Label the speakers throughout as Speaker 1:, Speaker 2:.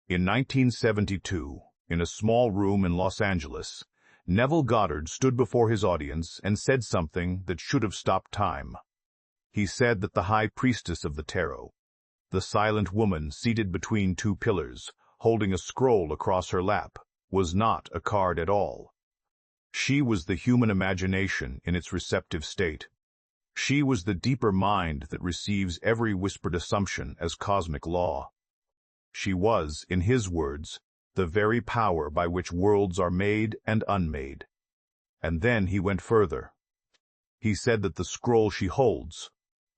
Speaker 1: In 1972, in a small room in Los Angeles, Neville Goddard stood before his audience and said something that should have stopped time. He said that the High Priestess of the Tarot, the silent woman seated between two pillars, holding a scroll across her lap, was not a card at all. She was the human imagination in its receptive state. She was the deeper mind that receives every whispered assumption as cosmic law. She was, in his words, the very power by which worlds are made and unmade. And then he went further. He said that the scroll she holds,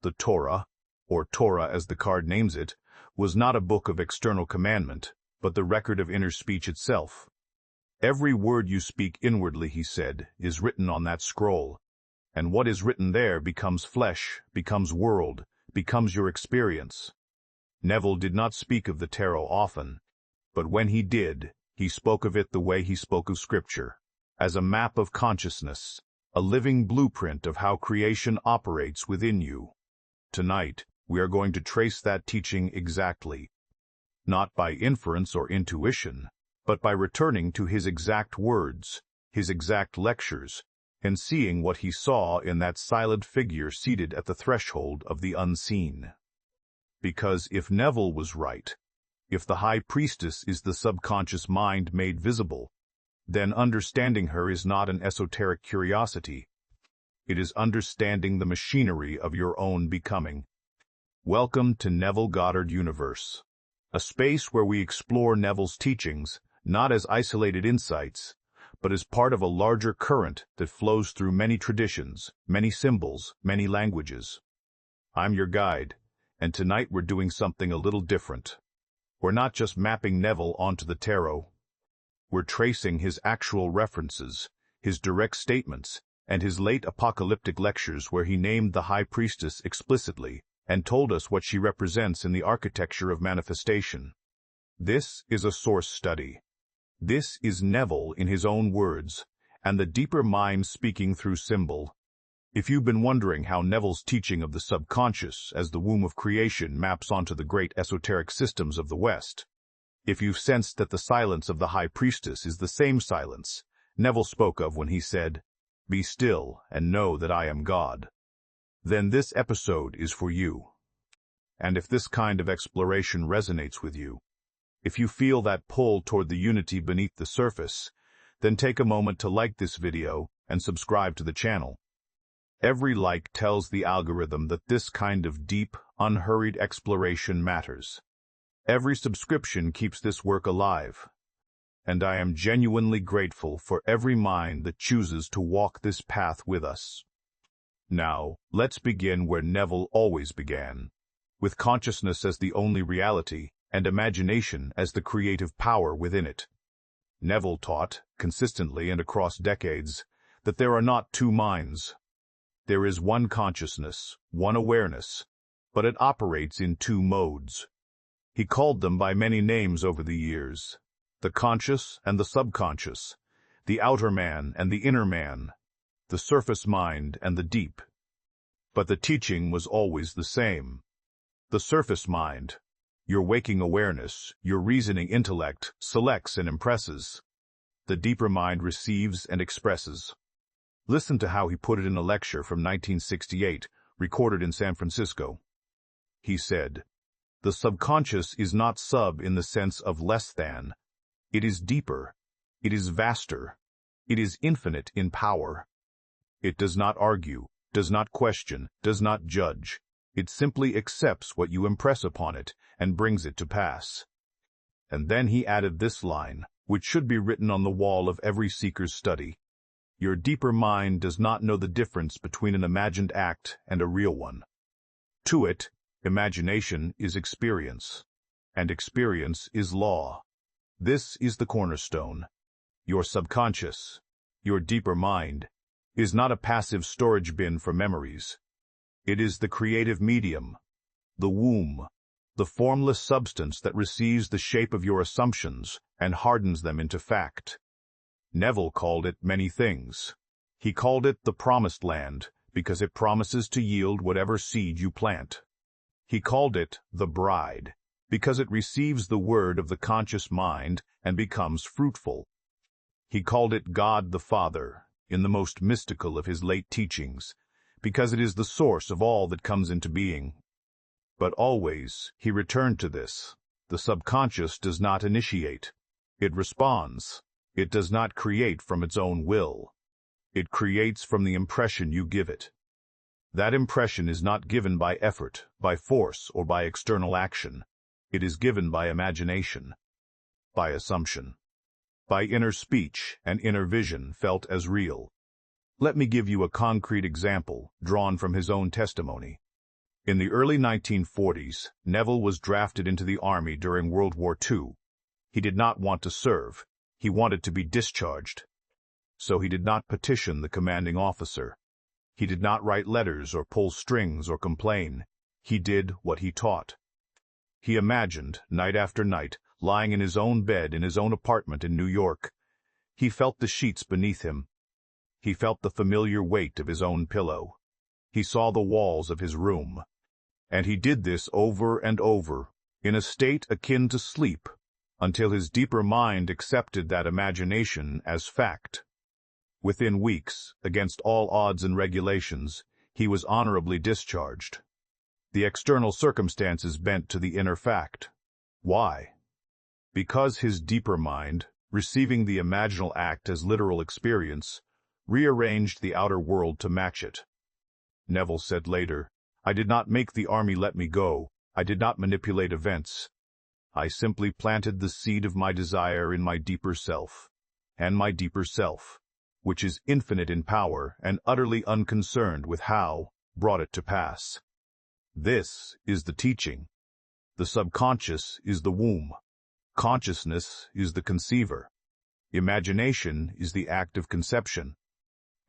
Speaker 1: the Torah, or Torah as the card names it, was not a book of external commandment, but the record of inner speech itself. Every word you speak inwardly, he said, is written on that scroll, and what is written there becomes flesh, becomes world, becomes your experience. Neville did not speak of the tarot often, but when he did, he spoke of it the way he spoke of Scripture, as a map of consciousness, a living blueprint of how creation operates within you. Tonight, we are going to trace that teaching exactly, not by inference or intuition, but by returning to his exact words, his exact lectures, and seeing what he saw in that silent figure seated at the threshold of the unseen. Because if Neville was right, if the High Priestess is the subconscious mind made visible, then understanding her is not an esoteric curiosity. It is understanding the machinery of your own becoming. Welcome to Neville Goddard Universe, a space where we explore Neville's teachings not as isolated insights, but as part of a larger current that flows through many traditions, many symbols, many languages. I'm your guide, and tonight we're doing something a little different. We're not just mapping Neville onto the tarot. We're tracing his actual references, his direct statements, and his late apocalyptic lectures where he named the High Priestess explicitly and told us what she represents in the architecture of manifestation. This is a source study. This is Neville in his own words, and the deeper mind speaking through symbol. If you've been wondering how Neville's teaching of the subconscious as the womb of creation maps onto the great esoteric systems of the West, if you've sensed that the silence of the High Priestess is the same silence Neville spoke of when he said, "Be still and know that I am God," then this episode is for you. And if this kind of exploration resonates with you, if you feel that pull toward the unity beneath the surface, then take a moment to like this video and subscribe to the channel. Every like tells the algorithm that this kind of deep, unhurried exploration matters. Every subscription keeps this work alive. And I am genuinely grateful for every mind that chooses to walk this path with us. Now, let's begin where Neville always began, with consciousness as the only reality and imagination as the creative power within it. Neville taught, consistently and across decades, that there are not two minds. There is one consciousness, one awareness, but it operates in two modes. He called them by many names over the years: the conscious and the subconscious, the outer man and the inner man, the surface mind and the deep. But the teaching was always the same. The surface mind, your waking awareness, your reasoning intellect, selects and impresses. The deeper mind receives and expresses. Listen to how he put it in a lecture from 1968, recorded in San Francisco. He said, "The subconscious is not sub in the sense of less than. It is deeper. It is vaster. It is infinite in power. It does not argue, does not question, does not judge. It simply accepts what you impress upon it and brings it to pass." And then he added this line, which should be written on the wall of every seeker's study: "Your deeper mind does not know the difference between an imagined act and a real one. To it, imagination is experience, and experience is law. This is the cornerstone. Your subconscious, your deeper mind, is not a passive storage bin for memories. It is the creative medium, the womb, the formless substance that receives the shape of your assumptions and hardens them into fact." Neville called it many things. He called it the promised land because it promises to yield whatever seed you plant. He called it the bride because it receives the word of the conscious mind and becomes fruitful. He called it God the Father, in the most mystical of his late teachings, because it is the source of all that comes into being. But always he returned to this. The subconscious does not initiate. It responds. It does not create from its own will. It creates from the impression you give it. That impression is not given by effort, by force, or by external action. It is given by imagination, by assumption, by inner speech and inner vision felt as real. Let me give you a concrete example drawn from his own testimony. In the early 1940s, Neville was drafted into the Army during World War II. He did not want to serve. He wanted to be discharged. So he did not petition the commanding officer. He did not write letters or pull strings or complain. He did what he taught. He imagined, night after night, lying in his own bed in his own apartment in New York. He felt the sheets beneath him. He felt the familiar weight of his own pillow. He saw the walls of his room. And he did this over and over, in a state akin to sleep, until his deeper mind accepted that imagination as fact. Within weeks, against all odds and regulations, he was honorably discharged. The external circumstances bent to the inner fact. Why? Because his deeper mind, receiving the imaginal act as literal experience, rearranged the outer world to match it. Neville said later, "I did not make the Army let me go. I did not manipulate events. I simply planted the seed of my desire in my deeper self, and my deeper self, which is infinite in power and utterly unconcerned with how, brought it to pass." This is the teaching. The subconscious is the womb. Consciousness is the conceiver. Imagination is the act of conception.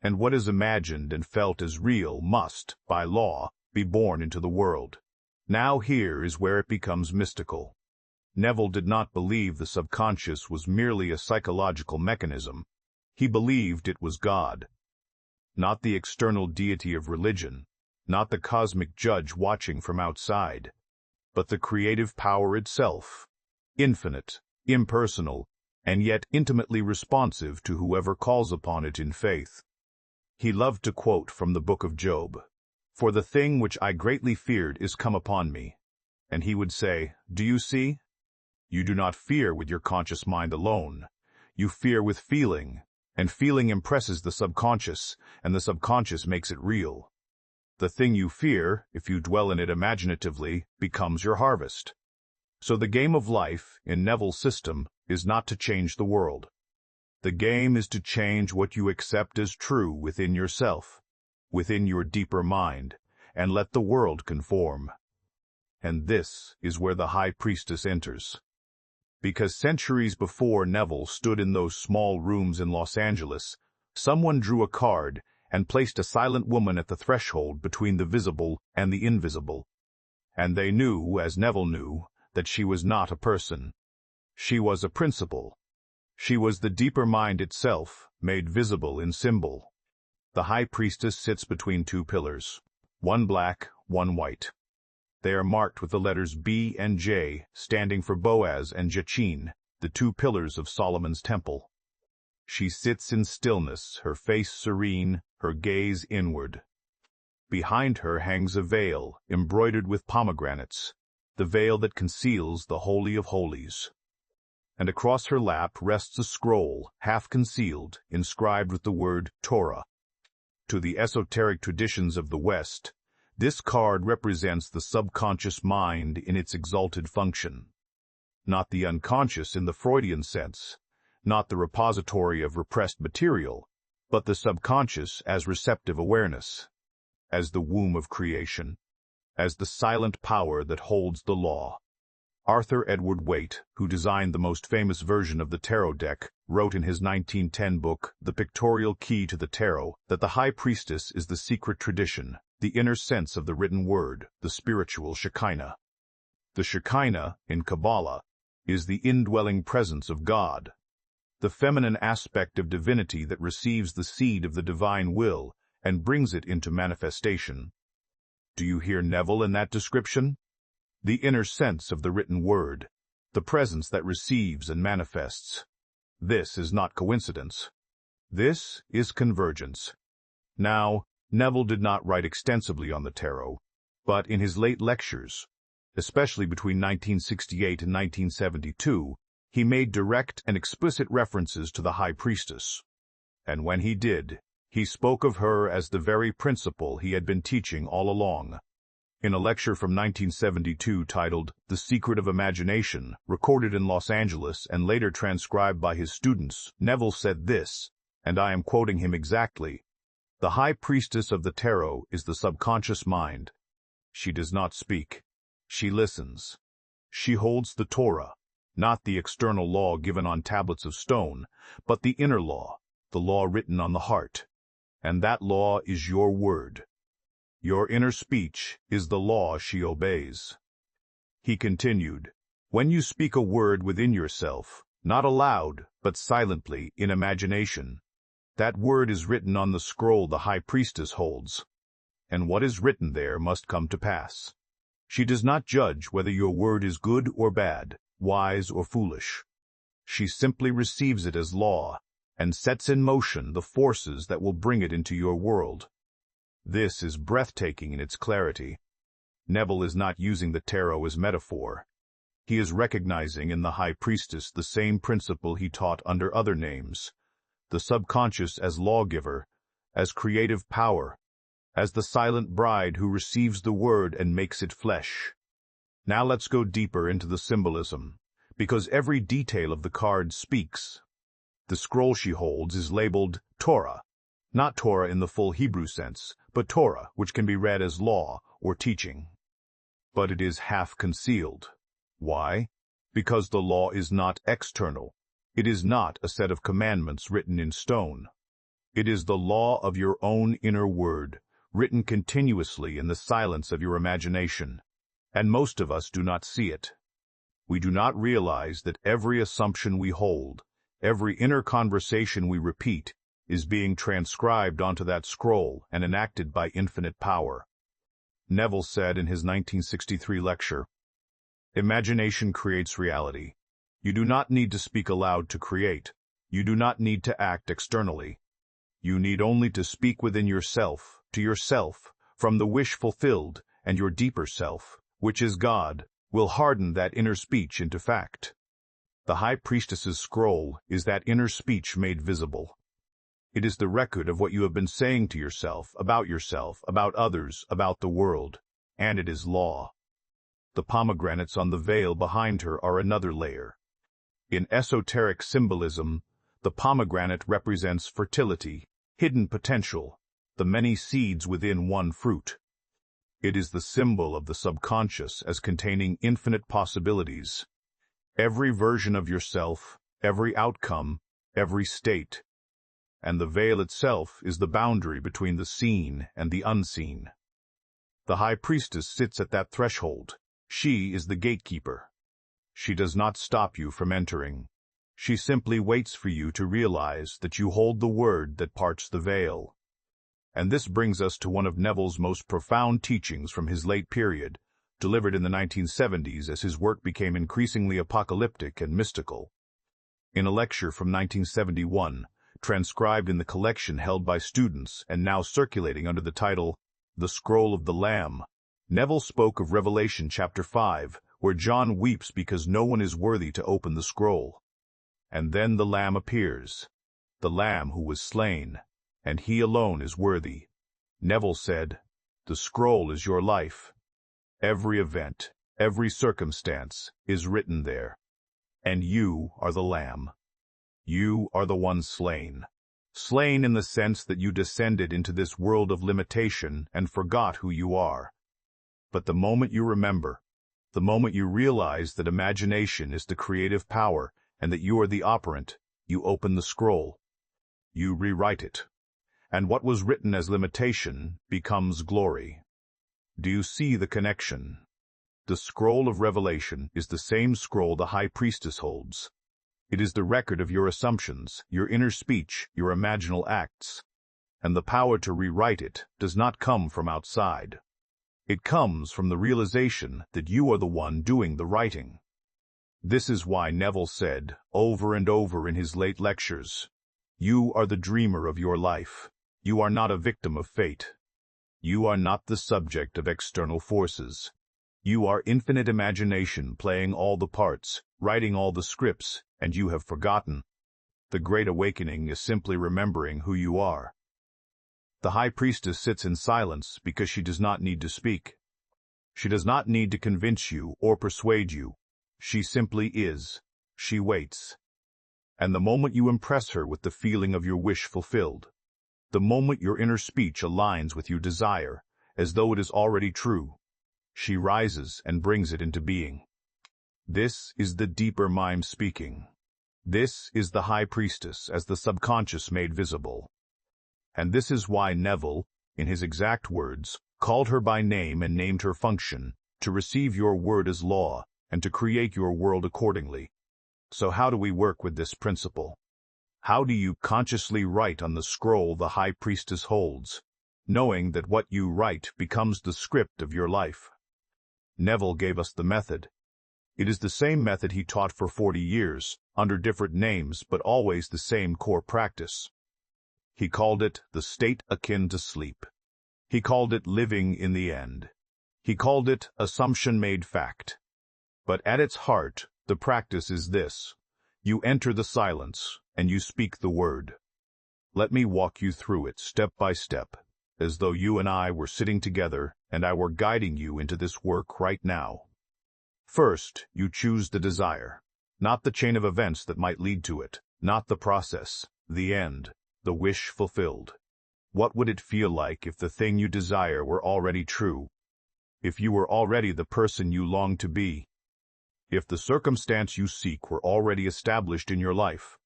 Speaker 1: And what is imagined and felt as real must, by law, be born into the world. Now here is where it becomes mystical. Neville did not believe the subconscious was merely a psychological mechanism. He believed it was God. Not the external deity of religion, not the cosmic judge watching from outside, but the creative power itself, infinite, impersonal, and yet intimately responsive to whoever calls upon it in faith. He loved to quote from the book of Job, "For the thing which I greatly feared is come upon me." And he would say, "Do you see? You do not fear with your conscious mind alone. You fear with feeling, and feeling impresses the subconscious, and the subconscious makes it real. The thing you fear, if you dwell in it imaginatively, becomes your harvest." So the game of life, in Neville's system, is not to change the world. The game is to change what you accept as true within yourself, within your deeper mind, and let the world conform. And this is where the High Priestess enters. Because centuries before Neville stood in those small rooms in Los Angeles, someone drew a card and placed a silent woman at the threshold between the visible and the invisible. And they knew, as Neville knew, that she was not a person. She was a principle. She was the deeper mind itself, made visible in symbol. The High Priestess sits between two pillars, one black, one white. They are marked with the letters B and J, standing for Boaz and Jachin, the two pillars of Solomon's temple. She sits in stillness, her face serene, her gaze inward. Behind her hangs a veil, embroidered with pomegranates, the veil that conceals the Holy of Holies. And across her lap rests a scroll, half concealed, inscribed with the word Torah. To the esoteric traditions of the West, this card represents the subconscious mind in its exalted function. Not the unconscious in the Freudian sense, not the repository of repressed material, but the subconscious as receptive awareness, as the womb of creation, as the silent power that holds the law. Arthur Edward Waite, who designed the most famous version of the tarot deck, wrote in his 1910 book, The Pictorial Key to the Tarot, that the High Priestess is the secret tradition, the inner sense of the written word, the spiritual Shekinah. The Shekinah, in Kabbalah, is the indwelling presence of God, the feminine aspect of divinity that receives the seed of the divine will and brings it into manifestation. Do you hear Neville in that description? the inner sense of the written word, the presence that receives and manifests. This is not coincidence. This is convergence. Now, Neville did not write extensively on the tarot, but in his late lectures, especially between 1968 and 1972, he made direct and explicit references to the High Priestess. And when he did, he spoke of her as the very principle he had been teaching all along. In a lecture from 1972 titled The Secret of Imagination, recorded in Los Angeles and later transcribed by his students, Neville said this, and I am quoting him exactly: "The High Priestess of the Tarot is the subconscious mind. She does not speak. She listens. She holds the Torah, not the external law given on tablets of stone, but the inner law, the law written on the heart. And that law is your word. Your inner speech is the law she obeys." He continued, "When you speak a word within yourself, not aloud, but silently in imagination, that word is written on the scroll the High Priestess holds. And what is written there must come to pass. She does not judge whether your word is good or bad, wise or foolish. She simply receives it as law and sets in motion the forces that will bring it into your world. This is breathtaking in its clarity. Neville is not using the tarot as metaphor. He is recognizing in the High Priestess the same principle he taught under other names, the subconscious as lawgiver, as creative power, as the silent bride who receives the word and makes it flesh. Now let's go deeper into the symbolism, because every detail of the card speaks. The scroll she holds is labeled Torah, not Torah in the full Hebrew sense, but Torah, which can be read as law or teaching. But it is half concealed. Why? Because the law is not external. It is not a set of commandments written in stone. It is the law of your own inner word, written continuously in the silence of your imagination. And most of us do not see it. We do not realize that every assumption we hold, every inner conversation we repeat, is being transcribed onto that scroll and enacted by infinite power. Neville said in his 1963 lecture, "Imagination creates reality. You do not need to speak aloud to create. You do not need to act externally. You need only to speak within yourself, to yourself, from the wish fulfilled, and your deeper self, which is God, will harden that inner speech into fact." The High Priestess's scroll is that inner speech made visible. It is the record of what you have been saying to yourself, about others, about the world, and it is law. The pomegranates on the veil behind her are another layer. In esoteric symbolism, the pomegranate represents fertility, hidden potential, the many seeds within one fruit. It is the symbol of the subconscious as containing infinite possibilities. Every version of yourself, every outcome, every state. And the veil itself is the boundary between the seen and the unseen. The High Priestess sits at that threshold. She is the gatekeeper. She does not stop you from entering. She simply waits for you to realize that you hold the word that parts the veil. And this brings us to one of Neville's most profound teachings from his late period, delivered in the 1970s as his work became increasingly apocalyptic and mystical. In a lecture from 1971, transcribed in the collection held by students and now circulating under the title, The Scroll of the Lamb, Neville spoke of Revelation chapter 5, where John weeps because no one is worthy to open the scroll. And then the Lamb appears, the Lamb who was slain, and he alone is worthy. Neville said, "The scroll is your life. Every event, every circumstance is written there. And you are the Lamb. You are the one slain. Slain in the sense that you descended into this world of limitation and forgot who you are. But the moment you remember, the moment you realize that imagination is the creative power and that you are the operant, you open the scroll. You rewrite it. And what was written as limitation becomes glory." Do you see the connection? The scroll of Revelation is the same scroll the High Priestess holds. It is the record of your assumptions, your inner speech, your imaginal acts. And the power to rewrite it does not come from outside. It comes from the realization that you are the one doing the writing. This is why Neville said, over and over in his late lectures, "You are the dreamer of your life. You are not a victim of fate. You are not the subject of external forces. You are infinite imagination playing all the parts, writing all the scripts, and you have forgotten. The great awakening is simply remembering who you are." The High Priestess sits in silence because she does not need to speak. She does not need to convince you or persuade you. She simply is. She waits. And the moment you impress her with the feeling of your wish fulfilled, the moment your inner speech aligns with your desire, as though it is already true, she rises and brings it into being. This is the deeper mind speaking. This is the High Priestess as the subconscious made visible. And this is why Neville, in his exact words, called her by name and named her function, to receive your word as law, and to create your world accordingly. So how do we work with this principle? How do you consciously write on the scroll the High Priestess holds, knowing that what you write becomes the script of your life? Neville gave us the method. It is the same method he taught for 40 years, under different names but always the same core practice. He called it the state akin to sleep. He called it living in the end. He called it assumption made fact. But at its heart, the practice is this. You enter the silence, and you speak the word. Let me walk you through it step by step, as though you and I were sitting together and I were guiding you into this work right now. First, you choose the desire, not the chain of events that might lead to it, not the process, the end, the wish fulfilled. What would it feel like if the thing you desire were already true? If you were already the person you long to be? If the circumstance you seek were already established in your life?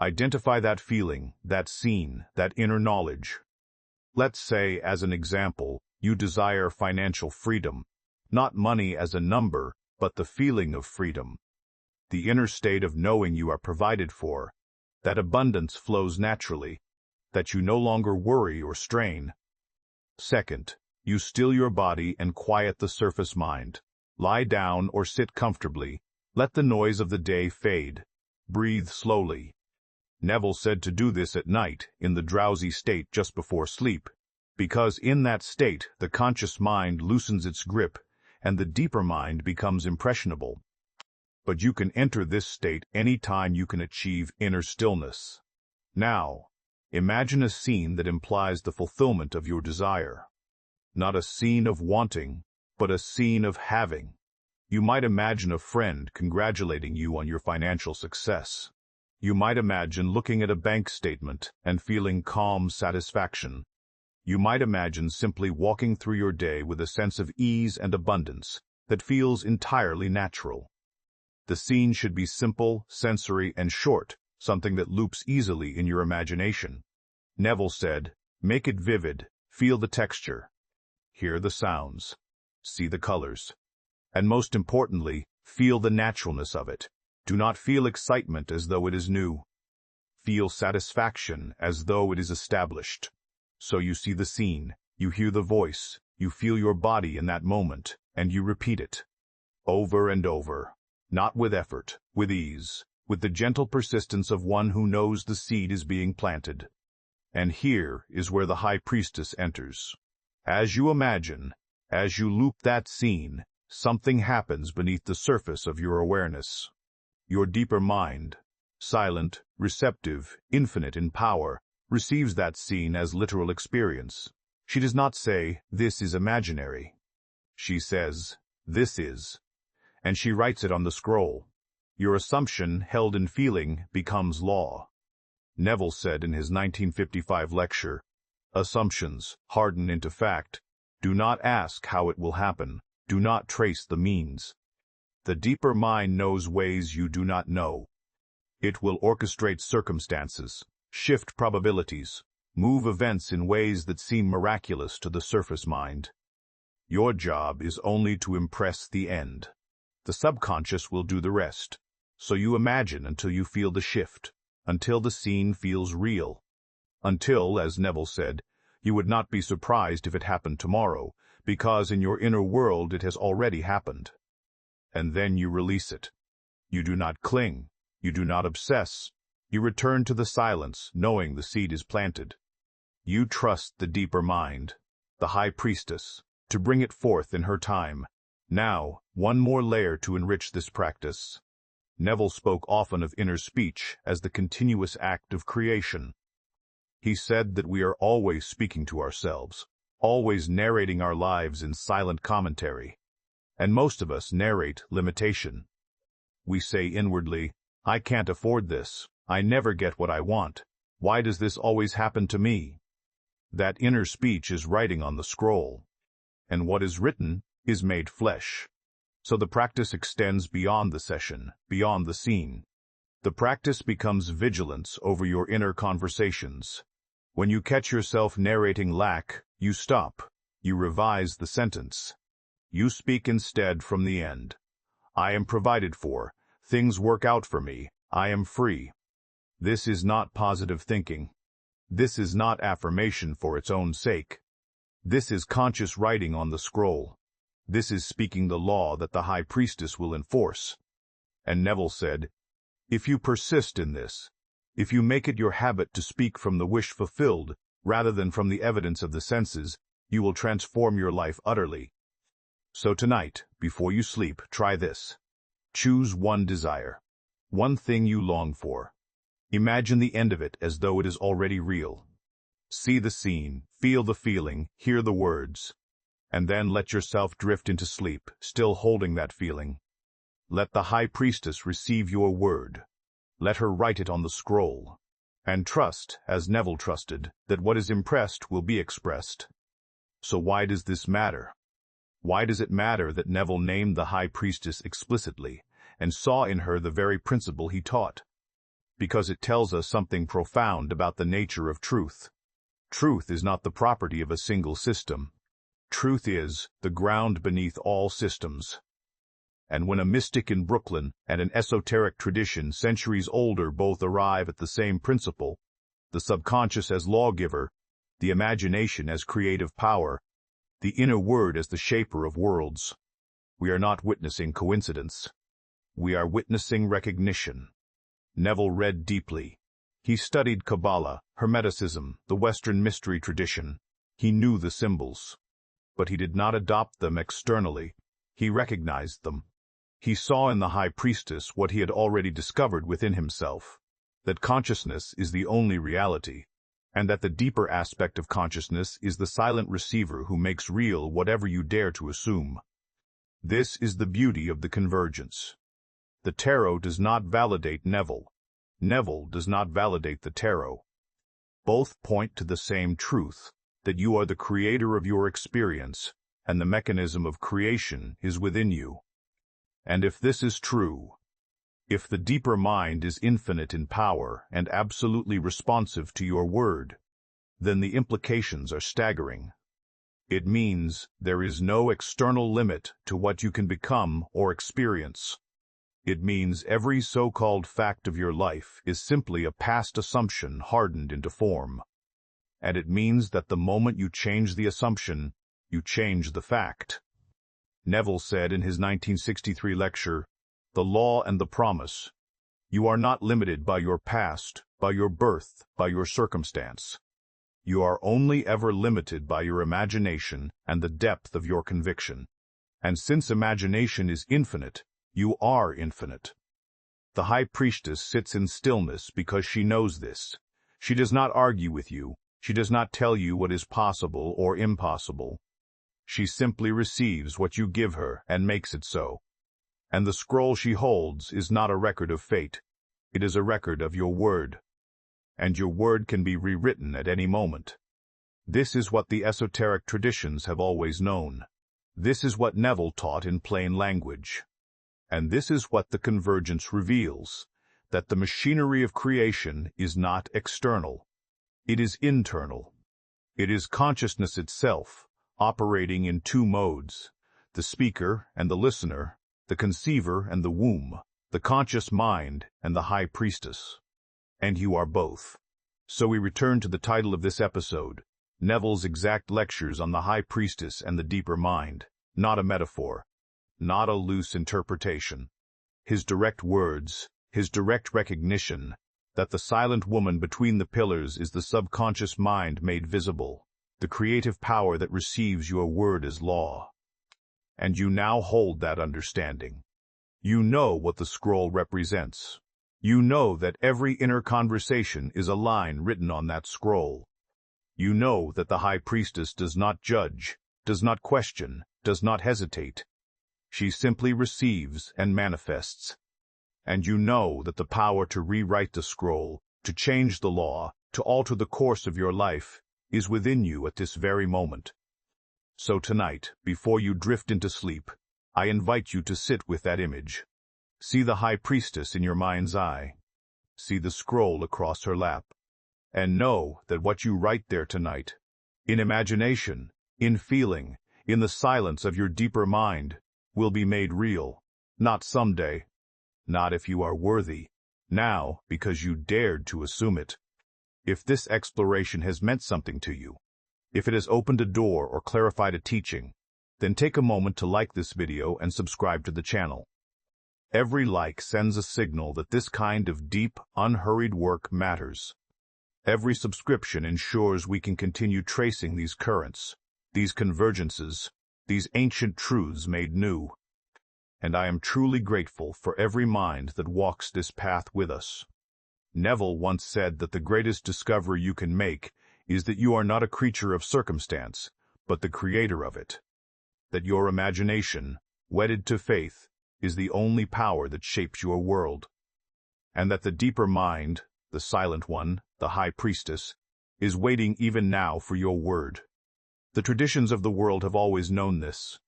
Speaker 1: Identify that feeling, that scene, that inner knowledge. Let's say, as an example, you desire financial freedom, not money as a number, but the feeling of freedom. The inner state of knowing you are provided for, that abundance flows naturally, that you no longer worry or strain. Second, you still your body and quiet the surface mind. Lie down or sit comfortably. Let the noise of the day fade. Breathe slowly. Neville said to do this at night, in the drowsy state just before sleep, because in that state the conscious mind loosens its grip and the deeper mind becomes impressionable. But you can enter this state any time you can achieve inner stillness. Now, imagine a scene that implies the fulfillment of your desire. Not a scene of wanting, but a scene of having. You might imagine a friend congratulating you on your financial success. You might imagine looking at a bank statement and feeling calm satisfaction. You might imagine simply walking through your day with a sense of ease and abundance that feels entirely natural. The scene should be simple, sensory, and short, something that loops easily in your imagination. Neville said, make it vivid, feel the texture, hear the sounds, see the colors, and most importantly, feel the naturalness of it. Do not feel excitement as though it is new. Feel satisfaction as though it is established. So you see the scene, you hear the voice, you feel your body in that moment, and you repeat it. Over and over. Not with effort, with ease, with the gentle persistence of one who knows the seed is being planted. And here is where the High Priestess enters. As you imagine, as you loop that scene, something happens beneath the surface of your awareness. Your deeper mind, silent, receptive, infinite in power, receives that scene as literal experience. She does not say, this is imaginary. She says, this is. And she writes it on the scroll. Your assumption, held in feeling, becomes law. Neville said in his 1955 lecture, assumptions harden into fact. Do not ask how it will happen. Do not trace the means. The deeper mind knows ways you do not know. It will orchestrate circumstances, shift probabilities, move events in ways that seem miraculous to the surface mind. Your job is only to impress the end. The subconscious will do the rest. So you imagine until you feel the shift, until the scene feels real. Until, as Neville said, you would not be surprised if it happened tomorrow, because in your inner world it has already happened. And then you release it. You do not cling. You do not obsess. You return to the silence, knowing the seed is planted. You trust the deeper mind, the High Priestess, to bring it forth in her time. Now, one more layer to enrich this practice. Neville spoke often of inner speech as the continuous act of creation. He said that we are always speaking to ourselves, always narrating our lives in silent commentary. And most of us narrate limitation. We say inwardly, I can't afford this. I never get what I want. Why does this always happen to me? That inner speech is writing on the scroll. And what is written is made flesh. So the practice extends beyond the session, beyond the scene. The practice becomes vigilance over your inner conversations. When you catch yourself narrating lack, you stop. You revise the sentence. You speak instead from the end. I am provided for. Things work out for me. I am free. This is not positive thinking. This is not affirmation for its own sake. This is conscious writing on the scroll. This is speaking the law that the High Priestess will enforce. And Neville said, if you persist in this, if you make it your habit to speak from the wish fulfilled rather than from the evidence of the senses, you will transform your life utterly. So tonight, before you sleep, try this. Choose one desire, one thing you long for. Imagine the end of it as though it is already real. See the scene, feel the feeling, hear the words, and then let yourself drift into sleep, still holding that feeling. Let the High Priestess receive your word. Let her write it on the scroll. And trust, as Neville trusted, that what is impressed will be expressed. So why does this matter? Why does it matter that Neville named the High Priestess explicitly and saw in her the very principle he taught? Because it tells us something profound about the nature of truth. Truth is not the property of a single system. Truth is the ground beneath all systems. And when a mystic in Brooklyn and an esoteric tradition centuries older both arrive at the same principle, the subconscious as lawgiver, the imagination as creative power, the inner word as the shaper of worlds, we are not witnessing coincidence. We are witnessing recognition. Neville read deeply. He studied Kabbalah, Hermeticism, the Western mystery tradition. He knew the symbols. But he did not adopt them externally. He recognized them. He saw in the High Priestess what he had already discovered within himself, that consciousness is the only reality, and that the deeper aspect of consciousness is the silent receiver who makes real whatever you dare to assume. This is the beauty of the convergence. The tarot does not validate Neville. Neville does not validate the tarot. Both point to the same truth, that you are the creator of your experience, and the mechanism of creation is within you. And if this is true, if the deeper mind is infinite in power and absolutely responsive to your word, then the implications are staggering. It means there is no external limit to what you can become or experience. It means every so-called fact of your life is simply a past assumption hardened into form. And it means that the moment you change the assumption, you change the fact. Neville said in his 1963 lecture, "The Law and the Promise. You are not limited by your past, by your birth, by your circumstance. You are only ever limited by your imagination and the depth of your conviction. And since imagination is infinite, you are infinite." The High Priestess sits in stillness because she knows this. She does not argue with you. She does not tell you what is possible or impossible. She simply receives what you give her and makes it so. And the scroll she holds is not a record of fate. It is a record of your word. And your word can be rewritten at any moment. This is what the esoteric traditions have always known. This is what Neville taught in plain language. And this is what the convergence reveals, that the machinery of creation is not external. It is internal. It is consciousness itself, operating in two modes, the speaker and the listener, the conceiver and the womb, the conscious mind and the High Priestess. And you are both. So we return to the title of this episode, Neville's exact lectures on the High Priestess and the deeper mind, not a metaphor, not a loose interpretation. His direct words, his direct recognition that the silent woman between the pillars is the subconscious mind made visible, the creative power that receives your word as law. And you now hold that understanding. You know what the scroll represents. You know that every inner conversation is a line written on that scroll. You know that the High Priestess does not judge, does not question, does not hesitate. She simply receives and manifests. And you know that the power to rewrite the scroll, to change the law, to alter the course of your life, is within you at this very moment. So tonight, before you drift into sleep, I invite you to sit with that image. See the High Priestess in your mind's eye. See the scroll across her lap. And know that what you write there tonight, in imagination, in feeling, in the silence of your deeper mind, will be made real, not someday, not if you are worthy, now because you dared to assume it. If this exploration has meant something to you, if it has opened a door or clarified a teaching, then take a moment to like this video and subscribe to the channel. Every like sends a signal that this kind of deep, unhurried work matters. Every subscription ensures we can continue tracing these currents, these convergences, these ancient truths made new. And I am truly grateful for every mind that walks this path with us. Neville once said that the greatest discovery you can make is that you are not a creature of circumstance, but the creator of it. That your imagination, wedded to faith, is the only power that shapes your world. And that the deeper mind, the silent one, the High Priestess, is waiting even now for your word. The traditions of the world have always known this.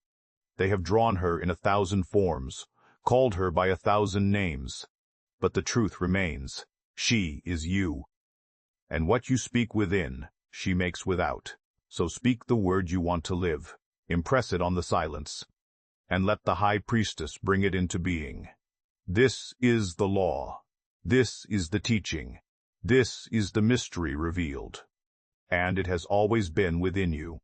Speaker 1: They have drawn her in 1,000 forms, called her by 1,000 names. But the truth remains. She is you. And what you speak within, she makes without. So speak the word you want to live. Impress it on the silence. And let the High Priestess bring it into being. This is the law. This is the teaching. This is the mystery revealed. And it has always been within you.